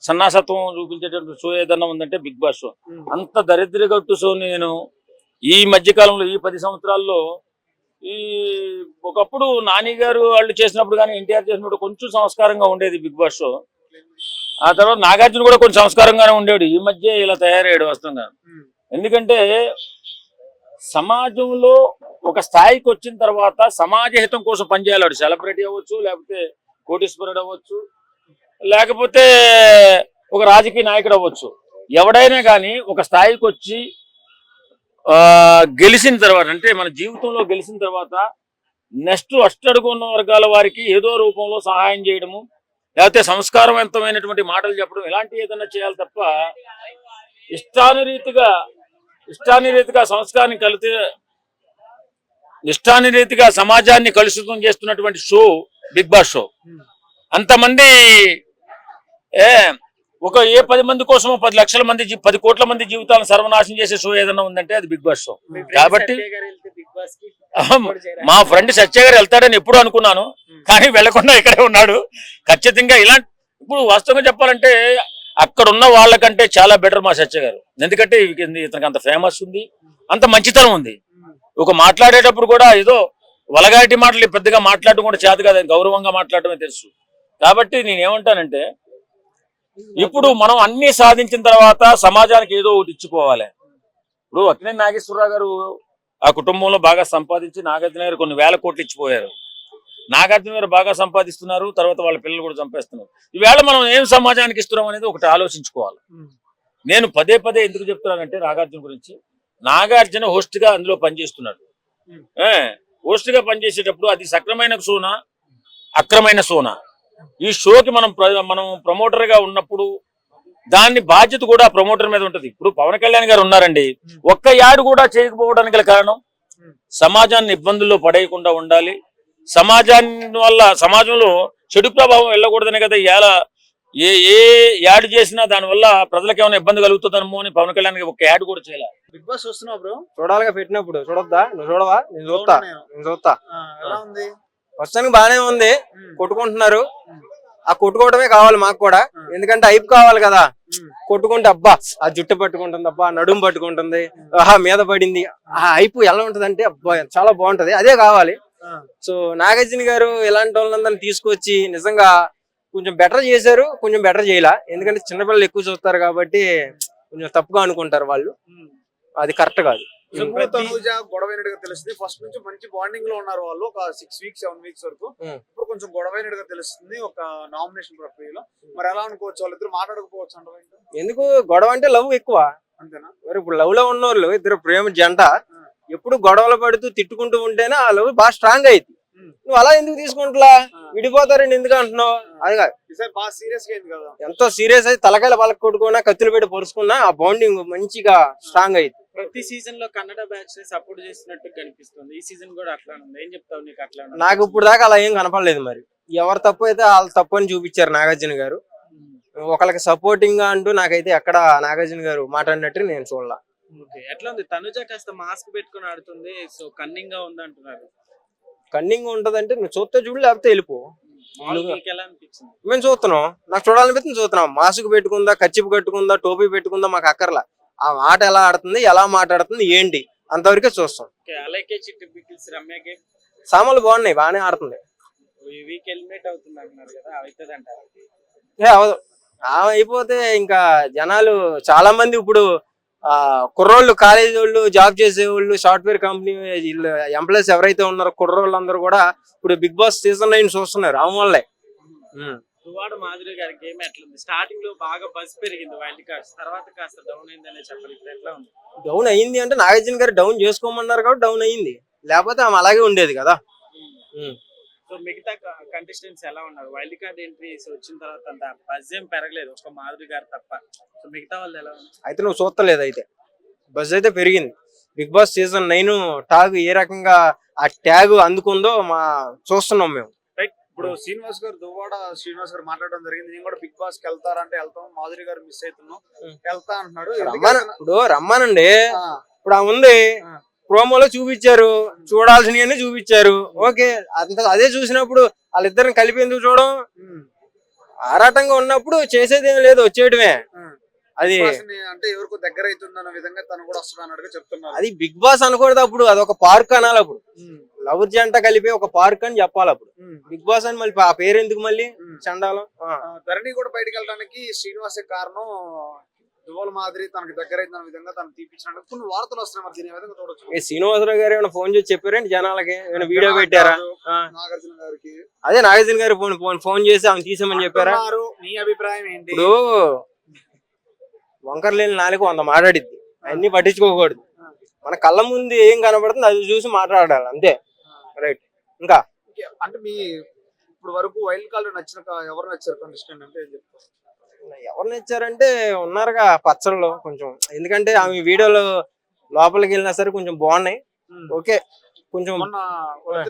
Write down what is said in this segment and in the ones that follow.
సన్నాసత్వం చూపించేటటువంటి show ఏదన్నా ఉందంటే big boss show. అంత దరిద్రగట్టు షో నేను ఈ మధ్య కాలంలో ఈ 10 సంవత్సరాల్లో ఈ ఒకప్పుడు నాని గారు వాళ్ళు చేసినప్పుడు కానీ ఎన్టీఆర్ చేసినప్పుడు కొంచెం సంస్కారంగా ఉండేది బిగ్ బాస్ షో. ఆ తర్వాత నాగార్జున కూడా కొంచెం సంస్కారంగానే ఉండేవాడు. ఈ మధ్య ఇలా తయారయ్యాడు వస్తుందా. ఎందుకంటే సమాజంలో ఒక స్థాయికి వచ్చిన తర్వాత సమాజ హితం కోసం పనిచేయాలి. సెలబ్రిటీ అవ్వచ్చు, లేకపోతే కోటీశ్వరుడు అవ్వచ్చు, లేకపోతే ఒక రాజకీయ నాయకుడు అవ్వచ్చు. ఎవడైనా కానీ ఒక స్థాయికి వచ్చి గెలిచిన తర్వాత, అంటే మన జీవితంలో గెలిచిన తర్వాత నెక్స్ట్ అష్టడుగు ఉన్న వర్గాల వారికి ఏదో రూపంలో సహాయం చేయడము, లేకపోతే సంస్కారవంతమైనటువంటి మాటలు చెప్పడం, ఇలాంటి ఏదైనా చేయాలి తప్ప ఇష్టానురీతిగా సంస్కారాన్ని ఇష్టానురీతిగా సమాజాన్ని కలుషితం చేస్తున్నటువంటి షో బిగ్ బాస్ షో. అంతమంది ఏ 10 మంది కోసమో 10 లక్షల మంది 10 కోట్ల మంది జీవితాలను సర్వనాశనం చేసే షో ఏదైనా ఉందంటే అది బిగ్ బాస్ షో. కాబట్టి మా ఫ్రెండ్ సత్య గారు వెళ్తాడని ఎప్పుడు అనుకున్నాను, కానీ వెళ్లకుండా ఇక్కడే ఉన్నాడు. ఖచ్చితంగా ఇలాంటి ఇప్పుడు వాస్తవంగా చెప్పాలంటే అక్కడ ఉన్న వాళ్ళకంటే చాలా బెటర్ మా సత్య గారు. ఎందుకంటే ఇతనికి అంత ఫేమస్ ఉంది, అంత మంచితనం ఉంది. ఒక మాట్లాడేటప్పుడు కూడా ఏదో వలగాటి మాటలు పెద్దగా మాట్లాడటం కూడా చేత కాదు, గౌరవంగా మాట్లాడటమే తెలుసు. కాబట్టి నేనేమంటానంటే ఇప్పుడు మనం అన్ని సాధించిన తర్వాత సమాజానికి ఏదో ఒకటి ఇచ్చుకోవాలి. ఇప్పుడు అక్కినేని నాగేశ్వరరావు గారు ఆ కుటుంబంలో బాగా సంపాదించి నాగార్జున గారు కొన్ని వేల కోట్లు ఇచ్చిపోయారు. నాగార్జున గారు బాగా సంపాదిస్తున్నారు, తర్వాత వాళ్ళ పిల్లలు కూడా చంపేస్తున్నారు. ఈవేళ మనం ఏం సమాజానికి ఇస్తున్నాం అనేది ఒకటి ఆలోచించుకోవాలి. నేను పదే ఎందుకు చెప్తున్నానంటే నాగార్జున గురించి, నాగార్జున హోస్ట్ గా అందులో పనిచేస్తున్నాడు. హోస్ట్ గా పనిచేసేటప్పుడు అది సక్రమైన సోనా అక్రమైన సోనా, ఈ షోకి మనం ప్రమోటర్ గా ఉన్నప్పుడు దాన్ని బాధ్యత కూడా ప్రమోటర్ మీద ఉంటది. ఇప్పుడు పవన్ కళ్యాణ్ గారు ఉన్నారండి, ఒక్క యాడ్ కూడా చేయకపోవడానికి గల కారణం సమాజాన్ని ఇబ్బందుల్లో పడేయకుండా ఉండాలి, సమాజంలో చెడు ప్రభావం వెళ్ళకూడదని కదా. ఇవాళ ఏ యాడ్ చేసినా దానివల్ల ప్రజలకు ఏమైనా ఇబ్బంది కలుగుతుందనమో అని పవన్ కళ్యాణ్ ఒక యాడ్ కూడా చేయాలి. బిగ్ బాస్ వస్తున్నావు బ్రో, చూడాలిగా పెట్టినప్పుడు. చూడొద్దా? నువ్వు చూడవా? నేను చూస్తా. ఎలా ఉంది? వస్తానికి బానే ఉంది, కొట్టుకుంటున్నారు. ఆ కొట్టుకోవడమే కావాలి మాకు కూడా, ఎందుకంటే ఐపు కావాలి కదా. కొట్టుకుంటే అబ్బా ఆ జుట్టు పట్టుకుంటుంది, అబ్బా నడుము పట్టుకుంటుంది, ఆహా మీద పడింది, ఆ ఐపు ఎలా ఉంటది అంటే అబ్బా చాలా బాగుంటది, అదే కావాలి. సో నాగార్జున గారు ఇలాంటి వాళ్ళందరినీ తీసుకొచ్చి నిజంగా కొంచెం బెటర్ చేశారు, కొంచెం బెటర్ చేయలా. ఎందుకంటే చిన్నపిల్లలు ఎక్కువ చూస్తారు కాబట్టి కొంచెం తప్పుగా అనుకుంటారు వాళ్ళు, అది కరెక్ట్ కాదు. గొడవైనట్టుగా తెలుస్తుంది. ఫస్ట్ నుంచి మంచి బాండింగ్ లో ఉన్నారు వాళ్ళు, ఒక 6 వీక్స్ 7 వీక్స్ వరకు. ఇప్పుడు కొంచెం గొడవైనట్టుగా తెలుస్తుంది ఒక నామినేషన్ ప్రక్రియలో. మరి ఎలా అనుకోవచ్చు? వాళ్ళిద్దరు మాట్లాడకపోవచ్చు అంటారు. ఎందుకు గొడవ అంటే లవ్ ఎక్కువ అంతేనా? మరి ఇప్పుడు లవ్ లో ఉన్న వాళ్ళు ఇద్దరు ప్రేమ జంట ఎప్పుడు గొడవలు పడుతూ తిట్టుకుంటూ ఉంటేనే ఆ లవ్ బాగా స్ట్రాంగ్ అయింది. నువ్వు అలా ఎందుకు తీసుకుంటా విడిపోతారండి ఎందుకు అంటున్నావు? అది కాదు, బాగా సీరియస్ గా అయింది కదా. ఎంతో సీరియస్ అయితే తలకాయలు వాళ్ళకి కొట్టుకున్నా కత్తులు పెట్టి పొరుచుకున్నా ఆ బాండింగ్ మంచిగా స్ట్రాంగ్ అయింది. ప్రతి సీజన్ లో కన్నడ బ్యాచ్ సపోర్ట్ చేస్తున్నట్టు కనిపిస్తుంది. ఈ సీజన్ కూడా అట్లా ఉంది. ఏం చెప్తావు నీకు? అట్లా నాకు ఇప్పుడు దాకా అలా ఏం కనపడలేదు. మరి ఎవరు తప్పు అయితే వాళ్ళు తప్పు అని చూపించారు నాగార్జున గారు. ఒకళ్ళకి సపోర్టింగ్ గా అంటూ నాకైతే ఎక్కడ నాగార్జున గారు మాట్లాడినట్టు నేను చూడలా. ఎట్లా ఉంది? తనుజ కాస్త మాస్క్ పెట్టుకుని ఆడుతుంది, సో కన్నింగ్ గా ఉంది అంటున్నారు. కన్నింగ్ ఉంటదంటే నువ్వు చూస్తే చూడు, లేకపోతే వెళ్ళిపో. ఎలా అనిపించింది? మేము చూస్తున్నాం, నాకు చూడాలనిపిస్తుంది చూస్తున్నాం. మాస్క్ పెట్టుకుందా, కచ్చిపు కట్టుకుందా, టోపీ పెట్టుకుందా మాకు అక్కర్లా. ఆ మాట ఎలా ఆడుతుంది, ఎలా మాట్లాడుతుంది ఏంటి అంతవరకే చూస్తాం. అలాగే రమ్యకి సామాన్లు బాగున్నాయి, బాగానే ఆడుతుంది. ఈ వీక్ ఎలిమినేట్ అవుతుంది అంటున్నారు కదా, అవుతుంది అంటారు? అవదు. ఆమె అయిపోతే ఇంకా జనాలు చాలా మంది ఇప్పుడు కుర్రోళ్ళు, కాలేజీ వాళ్ళు, జాబ్ చేసేవాళ్ళు, సాఫ్ట్వేర్ కంపెనీ ఎంప్లాయీస్ ఎవరైతే ఉన్నారో కుర్రోళ్ళు అందరూ కూడా ఇప్పుడు బిగ్ బాస్ సీజన్ 9 చూస్తున్నారు. ఆమె వల్లే. దువ్వాడ మాధురి గారి గేమ్ ఎట్లుంది? స్టార్టింగ్ లో బాగా బజ్ పెరిగింది వైల్డ్ కార్డ్స్, తర్వాత కాస్త డౌన్ అయిందనే చెప్పాలి. ఇప్పుడు ఎట్లా ఉంది? డౌన్ అయింది అంటే నాగార్జున గారు డౌన్ చేసుకోమన్నారు కాబట్టి డౌన్ అయింది, లేకపోతే ఆమె అలాగే ఉండేది కదా. సో మిగతా కంటెస్టెంట్స్ ఎలా ఉన్నారు? వైల్డ్ కార్డ్ ఎంట్రీస్ వచ్చిన తర్వాత అంత బజ్ ఏం పెరగలేదు, ఒక మాధురి గారు తప్ప. సో మిగతా వాళ్ళు ఎలా ఉన్నారు? అయితే నువ్వు చూస్తలేదు, అయితే బజ్ అయితే పెరిగింది. బిగ్ బాస్ సీజన్ 9 టాగ్ ఏ రకంగా ఆ ట్యాగ్ అందుకుందో చూస్తున్నాం మేము. ఇప్పుడు శ్రీనివాస్ గారు, దువ్వాడ శ్రీనివాస్ గారు మాట్లాడడం జరిగింది. నేను కూడా బిగ్ బాస్ కి వెళ్తారంటే వెళ్తాం, మాధురి గారు మిస్ అవుతున్నాం, వెళ్తా అంటున్నాడు. ఇప్పుడు రమ్మానండి, ఇప్పుడు ఆ ఉంది ప్రోమోలో చూపించారు, చూడాల్సినవన్నీ చూపించారు. ఓకే, అదే చూసినప్పుడు వాళ్ళిద్దరిని కలిపి ఎందుకు చూడడం? ఆరాటంగా ఉన్నప్పుడు చేసేది ఏం లేదు, వచ్చేయడమే. అది అంటే ఎవరికో దగ్గర అవుతుందన్న విధంగా తను కూడా వస్తాడు అన్నట్టుగా చెప్తున్నారు. అది బిగ్ బాస్ అనకూడదు, అప్పుడు అది ఒక పార్క్ అనాలి. అప్పుడు లవర్ జంట కలిపి ఒక పార్క్ అని చెప్పాలి. అప్పుడు బిగ్ బాస్ అని మళ్ళీ ఆ పేరు ఎందుకు మళ్ళీ చండాలం. ధరణి కూడా బయటకు వెళ్ళడానికి శ్రీనివాసే కారణం. దువ్వల మాదిరి తనకి దగ్గర అయిన విధంగా తను తీపించినట్టు కొన్ని వార్తలు వస్తున్నాయి. మరి దీని విధంగా చూడొచ్చు. శ్రీనివాసరావు గారు ఏమైనా ఫోన్ చేసి చెప్పారండి జనాలకి, ఏమైనా వీడియో పెట్టారా? నాగార్జున గారికి అదే నాగార్జున గారు ఫోన్ చేసి ఆమె తీసామని చెప్పారా? నీ అభిప్రాయం ఏంటి? ఇప్పుడు వంకర లేని నాలుగు 100 మాట్లాడిద్ది, అన్ని పట్టించుకోకూడదు. మన కళ్ళ ముందు ఏం కనబడుతుంది అది చూసి మాట్లాడాలి అంతే. రైట్. ఇంకా అంటే మీ ఇప్పుడు వరకు వైల్డ్ కార్డ్ నచ్చిన ఎవరు నచ్చారు కంటెస్టెంట్ అంటే ఏం చెప్తారు? ఎవరు నచ్చారంటే ఉన్నారుగా పచ్చళ్ళు కొంచెం, ఎందుకంటే ఆమె వీడియోలో లోపలికి వెళ్ళినా సరే కొంచెం బాగున్నాయి. ఓకే కొంచెం మొన్న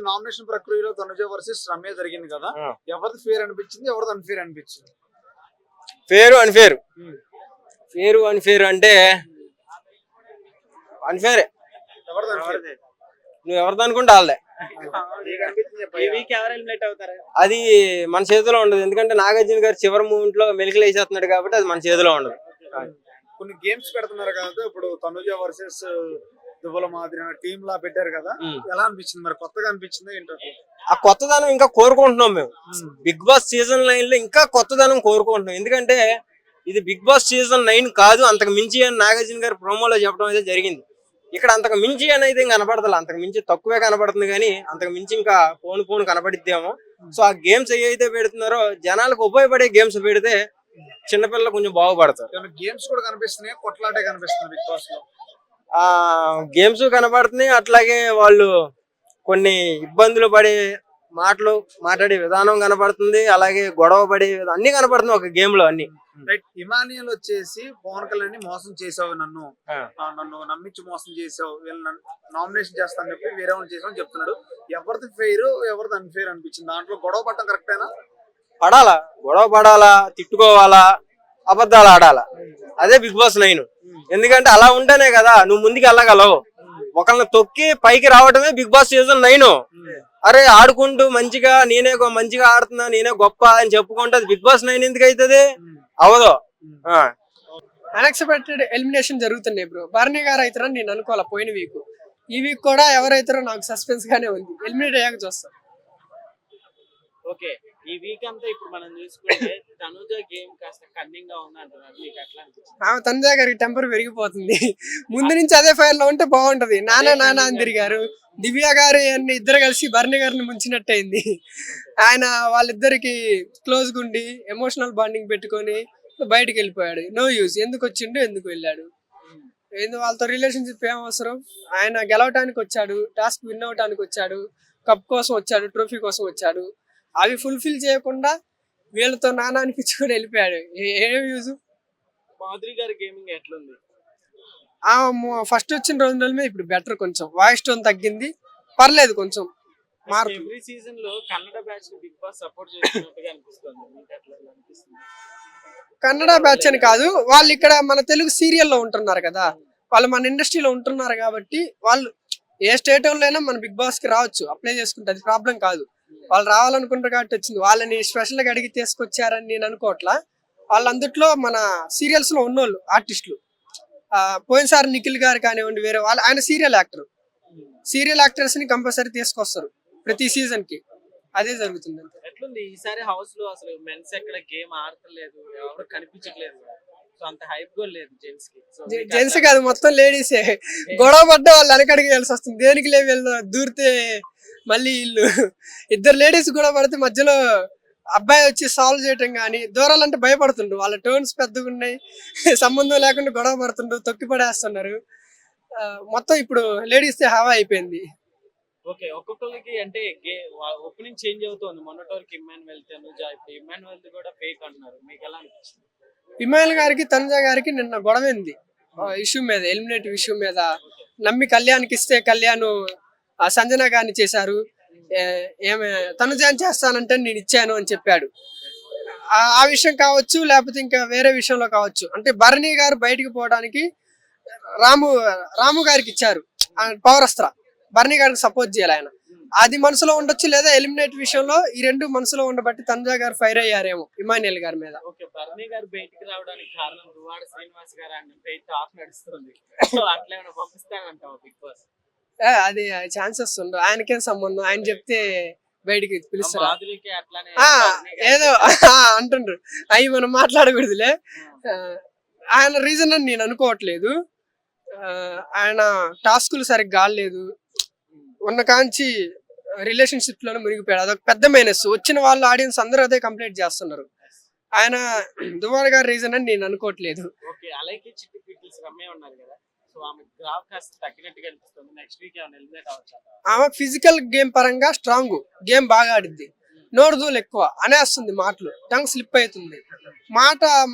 నామినేషన్ ప్రక్రియలో తనుజ వర్సెస్ రమ్య జరిగింది కదా, ఎవరిది ఫేర్ అనిపించింది, ఎవరిది అన్ఫేర్ అనిపించింది? ఫేరు అన్ఫేర్. ఫేరు అన్ఫేర్ అంటే అన్ఫేరే. నువ్వు ఎవరిది అనుకుంటే వాళ్ళే. అది మన చేతిలో ఉండదు, ఎందుకంటే నాగార్జున గారు చివరి మూమెంట్ లో మెలికలు వేసేస్తున్నాడు కాబట్టి అది మన చేతిలో ఉండదు. కొన్ని గేమ్స్ పెడుతున్నారు కదా, ఇప్పుడు తనుజ వర్సెస్ దువ్వల మాదిరి టీమ్ లా పెట్టారు కదా, ఎలా అనిపించింది? మరి కొత్తగా అనిపించింది ఏంటో? ఆ కొత్తదనం ఇంకా కోరుకుంటున్నాం మేము. బిగ్ బాస్ సీజన్ 9 లో ఇంకా కొత్తదనం కోరుకుంటున్నాం, ఎందుకంటే ఇది బిగ్ బాస్ సీజన్ 9 కాదు, అంతకు మించి అని నాగార్జున గారు ప్రోమోలో చెప్పడం అయితే జరిగింది. ఇక్కడ అంతకు మించి అనేది కనపడదు, అంతకు మించి తక్కువే కనపడుతుంది, కానీ అంతకు మించి ఇంకా పోను కనపడిద్దేమో. సో ఆ గేమ్స్ ఏవైతే పెడుతున్నారో జనాలకు ఉపయోగపడే గేమ్స్ పెడితే చిన్నపిల్లలు కొంచెం బాగుపడతారు. గేమ్స్ కూడా కనిపిస్తున్నాయి, కొట్లాటే కనిపిస్తుంది బిగ్ బాస్ లో. ఆ గేమ్స్ కనపడుతున్నాయి, అట్లాగే వాళ్ళు కొన్ని ఇబ్బందులు పడే మాటలు మాట్లాడే విధానం కనపడుతుంది, అలాగే గొడవ పడే అన్ని కనపడుతున్నాయి ఒక గేమ్ లో అన్ని. రైట్. ఇమానియల్ వచ్చేసి పవన్ కళ్యాణ్ ని మోసం చేసావు, నన్ను నమ్మించి మోసం చేసావు, వీళ్ళు నామినేషన్ చేస్తాను చెప్పి వేరే వాళ్ళు చేసావు చెప్తున్నాడు. ఎవరిది ఫెయిర్ ఎవరిది అన్ఫెయిర్ అనిపించింది? దాంట్లో గొడవ పడటం కరెక్టేనా? పడాలా, గొడవ పడాలా, తిట్టుకోవాలా, అబద్ధాలు ఆడాలా, అదే బిగ్ బాస్ 9. ఎందుకంటే అలా ఉంటేనే కదా నువ్వు ముందుకు వెళ్ళగలవు. ఒకళ్ళని తొక్కి పైకి రావటమే బిగ్ బాస్ సీజన్ 9. అరే ఆడుకుంటూ మంచిగా నేనే మంచిగా ఆడుతున్నా, నేనే గొప్ప అని చెప్పుకుంటే అది బిగ్ బాస్ 9 ఎందుకు అవుతుంది? అవదు. అన్ఎక్స్పెక్టెడ్ ఎలిమినేషన్ జరుగుతున్నాయి బ్రో. భరణి గారు అవుతారని నేను అనుకోవాలా పోయిన వీక్. ఈ వీక్ కూడా ఎవరైతారో నాకు సస్పెన్స్ గానే ఉంది, ఎలిమినేట్ అయ్యాక చూస్తాం. ఓకే, ఈ వీక్ అంతా ఇప్పుడు మనం చూసుకుంటే తనుజ గేమ్ కాస్త కన్నింగ్ గా ఉంది అంటున్నారు, మీకు ఎట్లా అనిపిస్తుంది? ఆమె తనుజ గారికి టెంపర్ పెరిగిపోతుంది. ముందు నుంచి అదే ఫైర్ లో ఉంటే బాగుంటది. నానా అని తిరిగారు. దివ్య గారు ఇద్దరు కలిసి భరణి గారిని ముంచినట్టయింది. ఆయన వాళ్ళిద్దరికి క్లోజ్ గుండి ఎమోషనల్ బాండింగ్ పెట్టుకొని బయటకు వెళ్ళిపోయాడు. No use. ఎందుకు వచ్చిండు, ఎందుకు వెళ్ళాడు, వాళ్ళతో రిలేషన్షిప్ ఏం అవసరం? ఆయన గెలవటానికి వచ్చాడు, టాస్క్ విన్ అవటానికి వచ్చాడు, కప్ కోసం వచ్చాడు, ట్రోఫీ కోసం వచ్చాడు. అవి ఫుల్ఫిల్ చేయకుండా వీళ్ళతో నానా అనిపించుకొని వెళ్ళిపోయాడు. ఏం యూజ్? మాధురి గారి గేమింగ్ ఎట్లుంది? ఫస్ట్ వచ్చిన రోజుల మీద ఇప్పుడు బెటర్, కొంచెం వాయిస్ టోన్ తగ్గింది, పర్లేదు కొంచెం మారుతుంది. ఎవ్రీ సీజన్ లో Kannada batch Bigg Boss support చేస్తున్నట్టుగా అనిపిస్తుంది, మీకు ఎట్లా అనిపిస్తుంది? కన్నడ బ్యాచ్ అని కాదు, వాళ్ళు ఇక్కడ మన తెలుగు సీరియల్లో ఉంటున్నారు కదా, వాళ్ళు మన ఇండస్ట్రీలో ఉంటున్నారు కాబట్టి వాళ్ళు ఏ స్టేట్ వాళ్ళైనా మన బిగ్ బాస్ కి రావచ్చు, అప్లై చేసుకుంటే అది ప్రాబ్లం కాదు. వాళ్ళు రావాలనుకుంటారు కాబట్టి వచ్చింది. వాళ్ళని స్పెషల్ గా అడిగి తీసుకొచ్చారని నేను అనుకోవట్లా. వాళ్ళందుట్లో మన సీరియల్స్ లో ఉన్నోళ్ళు ఆర్టిస్టులు. పోయినసారి నిఖిల్ గారు కానివ్వండి, వేరే వాళ్ళు, ఆయన సీరియల్ యాక్టర్. సీరియల్ యాక్టర్స్ ని కంపల్సరీ తీసుకొస్తారు ప్రతి సీజన్ కి, అదే జరుగుతుంది. ఎట్లుంది ఈసారి హౌస్ లో? అసలు మెన్స్ ఎక్కడ గేమ్ ఆడతలేదు, ఎవరు కనిపించట్లేదు, సో అంత హైప్ కూడా లేదు జెంట్స్ కి. జెంట్స్ కాదు, మొత్తం లేడీసే. గొడవ పడ్డ వాళ్ళు వెనకడిగేయాల్సి వస్తుంది. దేనికి లేవు వీళ్ళు దూరితే మళ్ళీ వీళ్ళు ఇద్దరు లేడీస్ గొడవ పడితే మధ్యలో అబ్బాయి వచ్చి సాల్వ్ చేయటం కానీ, దూరాలంటే భయపడుతుండ్రు. వాళ్ళ టోన్స్ పెద్దగా ఉన్నాయి, సంబంధం లేకుండా గొడవ పడుతుండ్రు, తొక్కి పడేస్తున్నారు. మొత్తం ఇప్పుడు లేడీస్ హవా అయిపోయింది. ఓకే, ఒక్కొక్కరికి అంటే ఓపెనింగ్ చేంజ్ అవుతుంది. మొన్నటి ఇమ్మాన్యుయల్ తనుజ, ఇప్పుడు ఇమ్మాన్యుయల్ కూడా ఫేక్ అంటున్నారు, మీకు ఎలా అనిపిస్తుంది? ఇమ్మాన్యుయల్ గారికి తనుజ గారికి నిన్న గొడవైంది ఇష్యూ మీద, ఎలిమినేటివ్ ఇష్యూ మీద. నమ్మి కళ్యాణ్కి ఇస్తే కళ్యాణ్ సంజన గారిని చేశారు. ఏమే తనుజ చేస్తానంటే నేను ఇచ్చాను అని చెప్పాడు. ఆ విషయం కావచ్చు, లేకపోతే ఇంకా వేరే విషయంలో కావచ్చు. అంటే భరణి గారు బయటికి పోవడానికి రాము గారికి ఇచ్చారు పౌరస్త్ర, భరణి గారికి సపోర్ట్ చేయాలి ఆయన. అది మనసులో ఉండొచ్చు, లేదా ఎలిమినేట్ విషయంలో ఈ రెండు మనసులో ఉండబట్టి తనుజా గారు ఫైర్ అయ్యారేమో ఇమాన్యుయల్ గారి మీద. ఓకే, బర్నీ గారు బయటికి రావడానికి కారణం దువ్వాడ శ్రీనివాస్ గారు అంటే టాక్ నడుస్తుంది. సో అట్లా ఏమైనా పంపిస్తానంటావా బిగ్ బాస్? అది ఛాన్సెస్ ఉండవు, ఆయనకేం సంబంధం, ఆయన చెప్తే బయటికి పిలుస్తారు. మాధురికి అట్లానే ఏదో అంటుండ్రు, అవి మనం మాట్లాడకూడదులే. ఆ, ఆయన రీజన్ అని నేను అనుకోవట్లేదు. ఆయన టాస్కులు సరిగ్గా ఆడలేదు, ఉన్న కాంచి రిలేషన్షిప్ లోనే మునిగిపోయాడు, అదొక పెద్ద మైనస్. వచ్చిన వాళ్ళు ఆడియన్స్ అందరూ అదే కంప్లైంట్ చేస్తున్నారు. ఆయన దువ్వాడ గారి రీజన్ అని నేను అనుకోవట్లేదు. ఓకే, అలాగే చిట్టి పీపుల్స్ రమ్మే ఉన్నారు కదా, సో ఆమె గ్రాఫ్ కాస్త తగ్గినట్టుగా అనిపిస్తుంది. నెక్స్ట్ వీక్ ఏమైనా ఎలిమినేట్ అవ్వచ్చా? ఆమె ఫిజికల్ గేమ్ పరంగా స్ట్రాంగ్, గేమ్ బాగా ఆడిద్ది, నోరుదూలు ఎక్కువ అనేస్తుంది, మాటలు టంగ్ స్లిప్ అవుతుంది.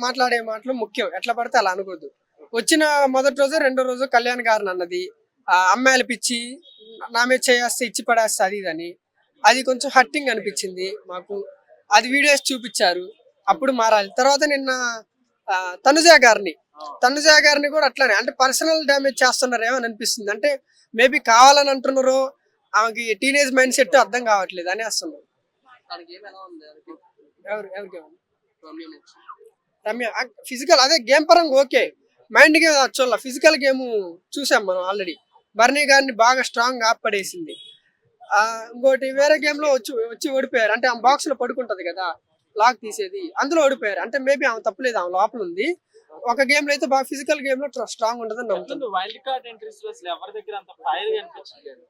మాట్లాడే మాటలు ముఖ్యం, ఎట్లా పడితే అలా అనుకోద్దు. వచ్చిన మొదటి రోజు రెండో రోజు కళ్యాణ్ గారిని అన్నది అమ్మాయిలు పిచ్చి, నా మీద చేస్తే ఇచ్చి పడేస్తే అది ఇదని, అది కొంచెం హట్టింగ్ అనిపించింది మాకు. అది వీడియోస్ చూపించారు, అప్పుడు మారాలి. తర్వాత నిన్న తనుజా గారిని కూడా అట్లానే, అంటే పర్సనల్ డ్యామేజ్ చేస్తున్నారేమో అని అనిపిస్తుంది. అంటే మేబీ కావాలని అంటున్నారో, ఆమెకి టీనేజ్ మైండ్ సెట్ అర్థం కావట్లేదు అని వస్తున్నారు. రమ్య ఫిజికల్ అదే గేమ్ పరంగా ఓకే, మైండ్ గేమ్ చూడాల. ఫిజికల్ గేమ్ చూసాం మనం ఆల్రెడీ, బర్నీ గారిని బాగా స్ట్రాంగ్ ఆపడేసింది. ఇంకోటి వేరే గేమ్ లో వచ్చి ఓడిపోయారు, అంటే ఆమె బాక్స్ లో పడుకుంటది కదా లాక్ తీసేది, అందులో ఓడిపోయారు. అంటే మేబీ ఆమె తప్పలేదు, ఆమె లోపల ఉంది. ఒక గేమ్ లో అయితే బాగా ఫిజికల్ గేమ్ లో స్ట్రాంగ్ ఉంటదని నమ్ముతుంది. వైల్డ్ కార్డ్ ఎంట్రీస్ లో అసలు ఎవరి దగ్గర అంత ఫైర్ అనిపించలేదు,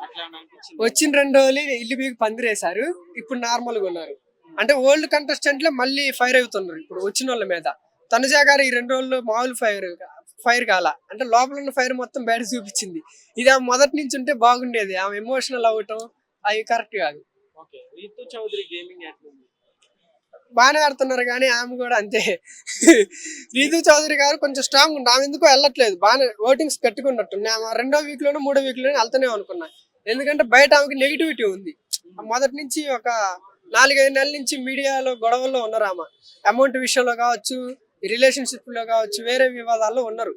అట్లా అనిపించింది. వచ్చిన 2 రోజులు ఇల్లు మీకు పందిరేశారు, ఇప్పుడు నార్మల్ గా ఉన్నారు. అంటే ఓల్డ్ కంటెస్టెంట్లే మళ్ళీ ఫైర్ అవుతున్నారు ఇప్పుడు వచ్చిన వాళ్ళ మీద. తనుజా గారు ఈ 2 రోజుల్లో మామూలు ఫైర్ కాల, అంటే లోపల ఉన్న ఫైర్ మొత్తం బయట చూపించింది. ఇది ఆమె మొదటి నుంచి ఉంటే బాగుండేది, ఆమె ఎమోషనల్ అవ్వటం అవి కరెక్ట్ కాదు. ఓకే, రీతు చౌదరి గేమింగ్ ఎట్లుంది? బాగానే ఆడుతున్నారు కానీ ఆమె కూడా అంతే. రీతు చౌదరి గారు కొంచెం స్ట్రాంగ్ ఉంది, ఆమె ఎందుకో వెళ్ళట్లేదు, బాగానే ఓటింగ్స్ కట్టుకున్నట్టుంది. ఆమె 2వ వీక్ లోనో 3వ వీక్ లోనే వెళ్తానే అనుకున్నా, ఎందుకంటే బయట ఆమెకి నెగిటివిటీ ఉంది. మొదటి నుంచి ఒక 4-5 నెలల నుంచి మీడియాలో గొడవల్లో ఉన్నారు. ఆమె అమౌంట్ విషయంలో కావచ్చు, రిలేషన్షిప్ లో కావచ్చు, వేరే వివాదాల్లో ఉన్నారు.